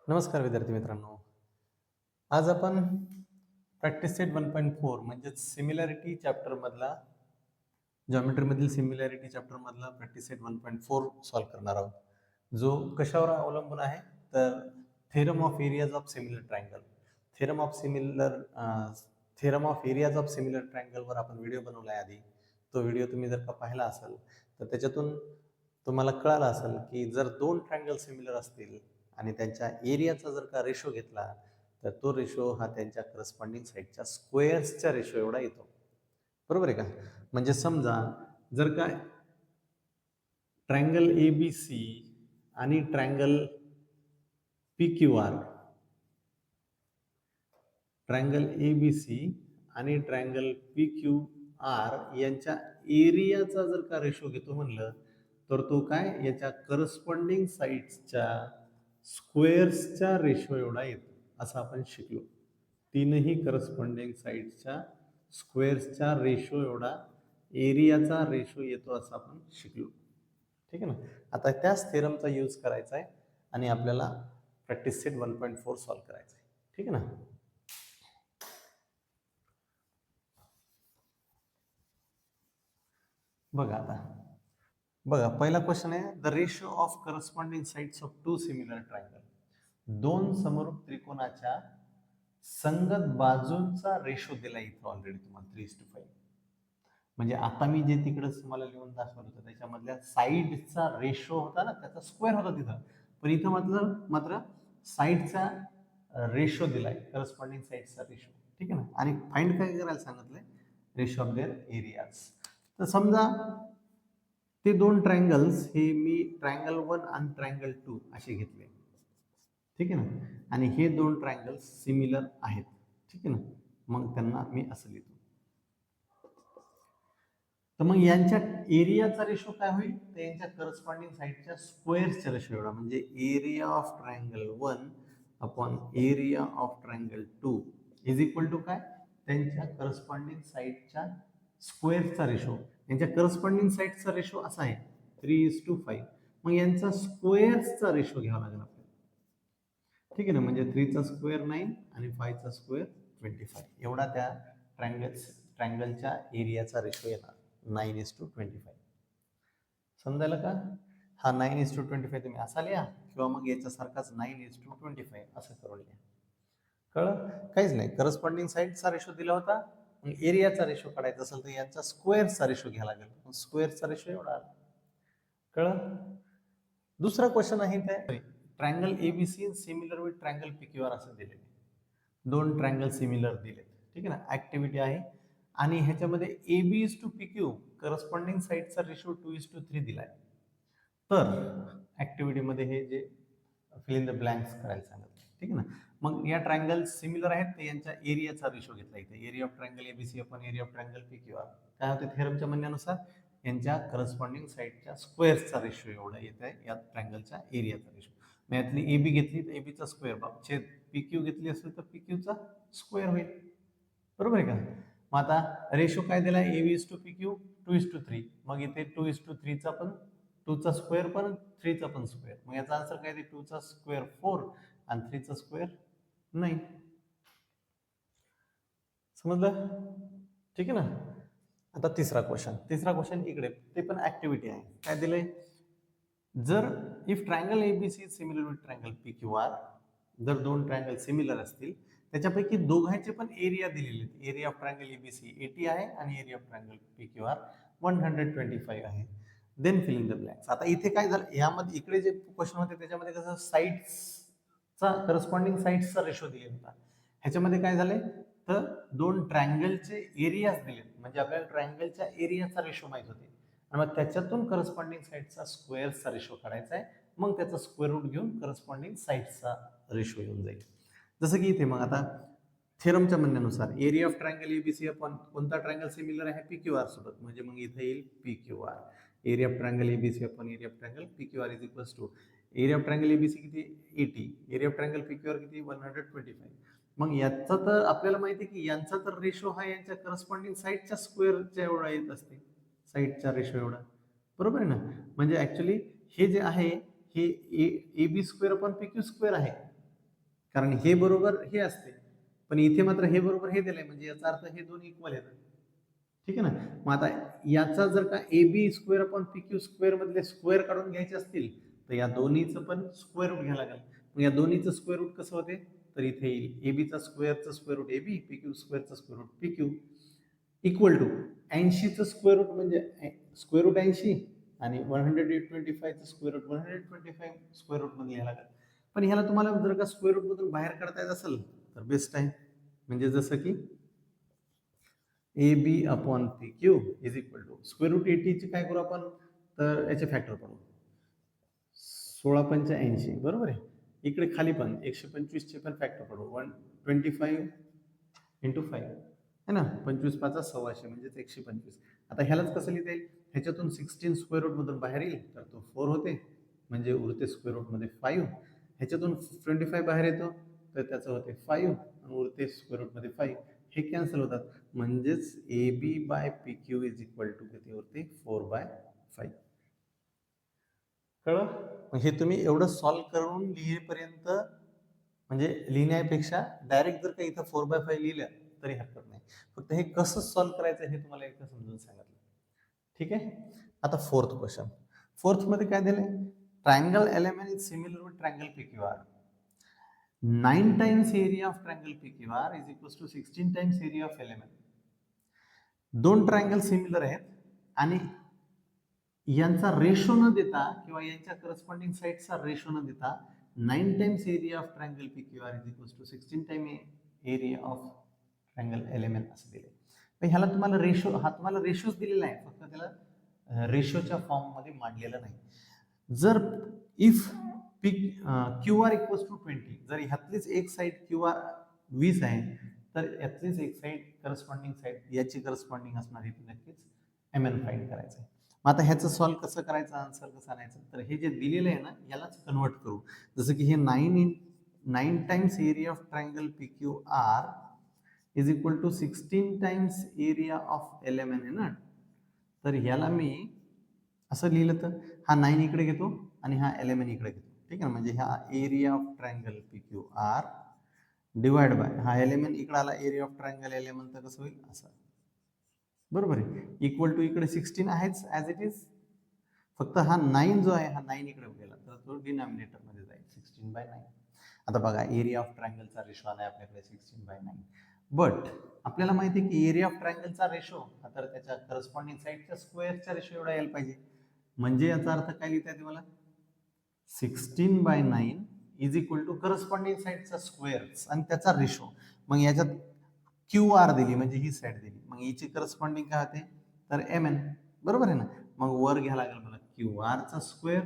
नमस्कार विद्यार्थी मित्रांनो. आज आपण प्रॅक्टिस सेट 1.4 म्हणजेच सिमिलॅरिटी चॅप्टरमधला जॉमेट्रीमधील सिमिलॅरिटी चॅप्टरमधला प्रॅक्टिस सेट 1.4 सॉल्व्ह करणार आहोत. जो कशावर अवलंबून आहे तर theorem of areas of similar triangle. Theorem of areas of similar ट्रायंगलवर आपण व्हिडिओ बनवला आहे आधी. तो व्हिडिओ तुम्ही जर का पाहिला असेल तर त्याच्यातून तुम्हाला कळालं असेल की जर दोन ट्रायंगल सिमिलर असतील आणि त्यांच्या एरियाचा जर का रेशो घेतला तर तो रेशो हा त्यांच्या करस्पॉन्डिंग साईडच्या स्क्वेअर्सच्या रेशो एवढा येतो. बरोबर आहे का? म्हणजे समजा जर का ट्रायंगल ABC आणि ट्रायंगल PQR ट्रायंगल ABC आणि ट्रायंगल PQR यांच्या एरियाचा जर का रेशो घेतो म्हणलं तर तो काय याच्या करस्पॉन्डिंग साईड्सच्या स्क्वेअर्सच्या रेशो एवढा येतो असं आपण शिकलो. तीनही करस्पॉन्डिंग साईड्सच्या स्क्वेअर्सच्या रेशो एवढा एरियाचा रेशो येतो असं आपण शिकलो. ठीक आहे ना? आता त्याच थेरमचा यूज करायचा आहे आणि आपल्याला प्रॅक्टिस सेट 1.4 सॉल्व्ह करायचा आहे. ठीक आहे ना? बघा आता बघा पहिला क्वेश्चन आहे the ratio of corresponding sides of two similar triangle. दोन समरूप त्रिकोणाच्या संगत बाजूंचा रेशो दिला इथं ऑलरेडी तुम्हाला 3:5. म्हणजे आता मी जे तिकडे तुम्हाला लिहून दाखवलं होतं त्याच्यामधल्या साईडचा रेशो होता ना त्याचा स्क्वेअर होता तिथं, पण इथं मात्र साईडचा रेशो दिलाय, करस्पॉन्डिंग साईडचा रेशो. ठीक आहे ना? आणि फाइंड काय करायला सांगितलंय? Ratio of their areas. तर समजा ते दोन ट्रायंगल्स हे मी ट्रायंगल 1 आणि ट्रायंगल 2 असे घेतले. ठीक आहे ना? आणि हे दोन ट्रायंगल्स सिमिलर आहेत. ठीक आहे ना? मग त्यांना मी असं लिहितो. तर मग यांच्या एरियाचा रेशो काय होईल? तर यांच्या करस्पॉन्डिंग साईडच्या स्क्वेअर्सचा रेशो एवढा, म्हणजे area of triangle 1 upon area of triangle 2 is equal to काय? त्यांच्या करस्पॉन्डिंग साईडच्या स्क्वेअर्सचा रेशो. यांच्या करस्पॉन्डिंग साईडचा रेशो असा आहे 3:5. मग यांचा स्क्वेअर्सचा रेशो घ्यावा लागेल आपल्याला. ठीक आहे ना? म्हणजे 3चा स्क्वेअर 9 आणि 5चा स्क्वेअर 25 एवढा त्या ट्रायंगलच्या एरियाचा रेशो येणार 9:25. समजायला का? हा 9:25 तुम्ही असा लिहा किंवा मग याच्यासारखाच 9:25 असं करून लिहा. कळलं? काहीच नाही. करस्पॉन्डिंग साईडचा रेशो दिला होता, मग एरियाचा रेशो काढायचा असेल तर यांचा स्क्वेअरचा रेशो घ्यावा लागेल. स्क्वेअरचा रेशो एवढा आला. कळलं? दुसरा क्वेश्चन आहे ते triangle ABC similar with triangle PQR असं दिलेले. दोन ट्रायंगल सिमिलर दिलेत. ठीक आहे ना? ऍक्टिव्हिटी आहे आणि ह्याच्यामध्ये AB:PQ करस्पॉन्डिंग साईडचा रेशो 2:3 दिलाय. तर ऍक्टिव्हिटीमध्ये हे जे फिल इन द ब्लँक्स करायला सांगितलं. ठीक आहे ना? मग या ट्रायंगल सिमिलर आहेत तर यांच्या एरियाचा रेशो घेतला इथे. Area of triangle ABC upon area of triangle PQR. काय होते थेरमच्या म्हणण्यानुसार? यांच्या करस्पॉन्डिंग साईडच्या स्क्वेअर्सचा रेशो एवढा येत आहे या ट्रायंगलच्या एरियाचा रेशो. मग यातली AB घेतली तर ABचा स्क्वेअर छेद PQ घेतली असेल तर PQचा स्क्वेअर होईल. बरोबर आहे का? मग आता रेशो काय दिला? AB:PQ 2:3. मग इथे 2:3चा पण 2चा स्क्वेअर पण 3चा पण स्क्वेअर. मग याचा आन्सर काय? 2चा स्क्वेअर 4 आणि 3चा स्क्वेअर 9. समजलं? ठीक आहे ना? आता तिसरा क्वेश्चन इकडे, ते पण ऍक्टिव्हिटी आहे. काय दिलंय? जर if triangle ABC similar with triangle PQR, जर दोन ट्रायंगल सिमिलर असतील त्याच्यापैकी दोघांचे पण एरिया दिलेले आहेत. एरिया ऑफ ट्रायंगल ABC 80 आहे आणि एरिया ऑफ ट्रायंगल PQR 125 आहे. Then fill in the blanks. आता इथे काय झालं? यामध्ये इकडे जे क्वेश्चन होते त्याच्यामध्ये कसं साईड्सचा करस्पॉन्डिंग साईड्सचा रेशो दिलेला होता. ह्याच्यामध्ये काय झालंय तर दोन ट्रायंगलचे एरियाज दिलेत, म्हणजे आपल्याला ट्रायंगलच्या एरियाचा रेशो माहित होते आणि मग त्याच्यातून करस्पॉन्डिंग साईडचा स्क्वेअरचा रेशो काढायचा आहे. मग त्याचा स्क्वेअर रूट घेऊन करस्पॉन्डिंग साईडचा रेशो येऊन जाईल. जसं की इथे मग आता थेरमच्या म्हणण्यानुसार area of triangle ABC upon कोणता ट्रायंगल सिमिलर आहे? PQR सोबत, म्हणजे मग इथे येईल PQR. Area of triangle ABC upon area of triangle PQR is equals to area of triangle ABC किती? 80. एरिया ऑफ ट्रायंगल PQR किती? 125. मग याचा तर आपल्याला माहिती आहे की यांचा तर रेशो हा यांच्या करस्पॉन्डिंग साईडच्या स्क्वेअरच्या एवढा येत असते, साईडचा रेशो एवढा. बरोबर आहे ना? म्हणजे ऍक्च्युली हे जे आहे हे AB² अपॉन PQ² आहे. कारण हे बरोबर हे असते, पण इथे मात्र हे बरोबर हे दिलंय, म्हणजे याचा अर्थ हे दोन इक्वल आहेत. ठीक आहे ना. मग आता याचा जर का A B square upon P Q square मधले स्क्वेअर काढून घ्यायचे असतील तर या दोन्हीचं पण स्क्वेअर रूट घ्यायला लागेल. मग या दोन्हीचं स्क्वेअर रूट कसं होते, तर इथे येईल ए बीचा स्क्वेअरचं square root A B, P Q स्क्वेअरचं square root P Q equal to 80चं स्क्वेअर रूट म्हणजे स्क्वेअर रूट 80 आणि 125चं स्क्वेअर रूट 125 स्क्वेअर रूट मध्ये घ्यायला लागेल. पण ह्याला तुम्हाला जर का स्क्वेअर रूट मधून बाहेर काढता येत असेल तर बेस्ट आहे. म्हणजे जसं की A B upon P Q is equal to square root 80 ची काय करू आपण, तर याचे फॅक्टर करू 16×85 बरोबर आहे. इकडे खाली पण 125 चे पण फॅक्टर करू 125 इंटू 5 है ना, 25 5 1600 म्हणजेच 125. आता ह्यालाच कसं लिहिता येईल, ह्याच्यातून 16 स्क्वेअर रूट मधून बाहेर येईल तर तो 4 होते, म्हणजे उरते स्क्वेअर रूट मध्ये 5. ह्याच्यातून 25 बाहेर येतो तर त्याचं होते 5 आणि उरते स्क्वेअर रूट मध्ये 5. हे कॅन्सल होतात, म्हणजेच A B by P Q is equal to किती होते 4/5. कळलं. हे तुम्ही एवढं सॉल्व्ह करून लिहिपर्यंत म्हणजे लिहिण्यापेक्षा डायरेक्ट जर काही इथं 4/5 लिहिलं तरी हरकत नाही. फक्त हे कसं सॉल्व्ह करायचं हे तुम्हाला एकदा समजून सांगितलं. ठीक आहे. आता फोर्थ क्वेश्चन. फोर्थ मध्ये काय दिलंय, triangle LMN is similar with triangle PQR. 9 times area of triangle PQR is equal to 16 times area of LMN. दोन ट्रायंगल सिमिलर आहेत आणि यांचा रेशो न देता किंवा यांच्या करस्पॉन्डिंग साइडचा रेशो न देता 9 times area of triangle PQR is equal to 16 time area of triangle LMN असं दिले. तर ह्याला तुम्हाला रेशो, हा तुम्हाला रेशोच दिलेला आहे, फक्त त्याला रेशोच्या फॉर्म मध्ये मांडलेलं नाही. जर if P Q R equals to 20, जर ह्यातलीच एक साइड क्यू आर 20 आहे तर यातलीच एक साइड करस्पॉन्डिंग साइड याची करस्पॉन्डिंग असणार आहे, नक्कीच एम एन फाइंड करायचं आहे. मग आता ह्याचं सॉल्व्ह कसं करायचं, आन्सर कसं आणायचं, तर हे जे दिलेलं आहे ना यालाच कन्वर्ट करू. जसं की हे 9 times area of triangle PQR is equal to 16 times area of LMN आहे ना, तर ह्याला मी असं लिहिलं तर हा 9 इकडे घेतो आणि हा एलिमेंट इकडे घेतो. ठीक आहे, म्हणजे हा area of triangle PQR divide by हा एलिमेंट इकडे आला, एरिया ऑफ ट्रायंगल एलिमेंट तर कसं होईल असं, बरोबर आहे. इक्वल टू इकडे 16 आहेच ऍज इट इज, फक्त हा 9 जो आहे हा 9 इकडे गेला तर तो डिनॉमिनेटर मध्ये जाईल 16/9. आता बघा एरिया ऑफ ट्रायंगलचा रेशो आलाय आपल्याकडे 16/9, बट आपल्याला माहिती आहे की एरिया ऑफ ट्रायंगलचा रेशो तर त्याच्या करस्पॉन्डिंग साइडच्या स्क्वेअरचा रेशो एवढा यायला पाहिजे. म्हणजे याचा अर्थ काय लिहिता येते मला, 16/9 इज इक्वल टू करस्पॉन्डिंग साइडचा स्क्वेअर आणि त्याचा रेशो. मग याच्यात क्यू आर दिली म्हणजे ही साइड दिली, मग हिची करस्पॉन्डिंग काय होते तर एम एन, बरोबर आहे ना. मग वर घ्यायला लागेल मला क्यू आर चा स्क्वेअर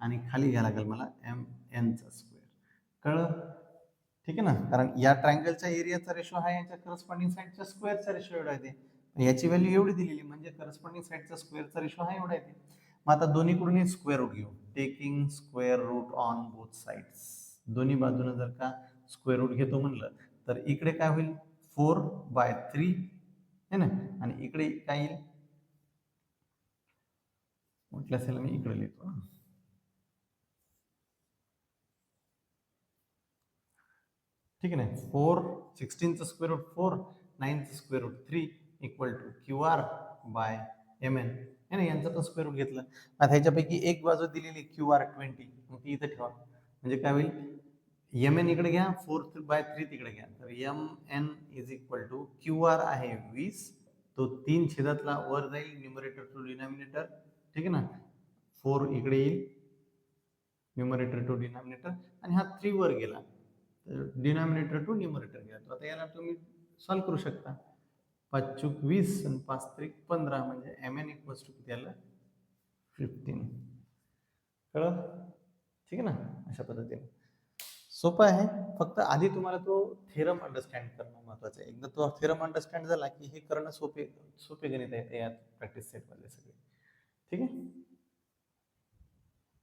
आणि खाली घ्यायला लागेल मला एम एन चा स्क्वेअर. कळलं. ठीक आहे ना, कारण या ट्रायंगलच्या एरियाचा रेशो हा याच्या करस्पॉन्डिंग साइडच्या स्क्वेअरचा रेशो एवढा येते. याची व्हॅल्यू एवढी दिलेली म्हणजे करस्पॉन्डिंग साइडचा स्क्वेअरचा रेशो हा एवढा येते. मग आता दोन्हीकडून स्क्वेअर रूट घेऊ, taking square root on both sides. दोन्ही बाजूने जर का स्क्वेअर रूट घेतो म्हणलं तर इकडे काय होईल 4/3 है ना, आणि इकडे काय येईल म्हटलं असेल मी इकडे लिहितो. ठीक आहे ना, 4 16चं स्क्वेअर रूट 4 9चं square root 3 equal to Q R by M N है ना, यांचं पण स्क्वेअर रूट घेतलं. आता ह्याच्यापैकी एक बाजू दिलेली क्यू आर 20, मग ती इथं ठेवा, म्हणजे काय होईल एम एन इकडे घ्या 4/3 तिकडे घ्या, तर M N is equal to Q R आहे 20, तो 3 छेदातला वर जाईल न्यूमरेटर टू डिनॉमिनेटर. ठीक आहे ना, 4 इकडे येईल न्यूमरेटर टू डिनॉमिनेटर आणि हा 3 वर गेला डिनॉमिनेटर टू न्यूमरेटर गेला. तर आता याला तुम्ही सॉल्व्ह करू शकता. 5×20 आणि 5×3=15 म्हणजे एम एन इक्वल्स टू किती आलं 15. कळलं. ठीक आहे ना, अशा पद्धतीने सोपं आहे. फक्त आधी तुम्हाला तो थेरम अंडरस्टँड करणं महत्वाचं आहे. एकदा तो थेरम अंडरस्टँड झाला की हे करणं सोपे गणित आहे यात प्रॅक्टिस सेट मध्ये सगळे. ठीक आहे.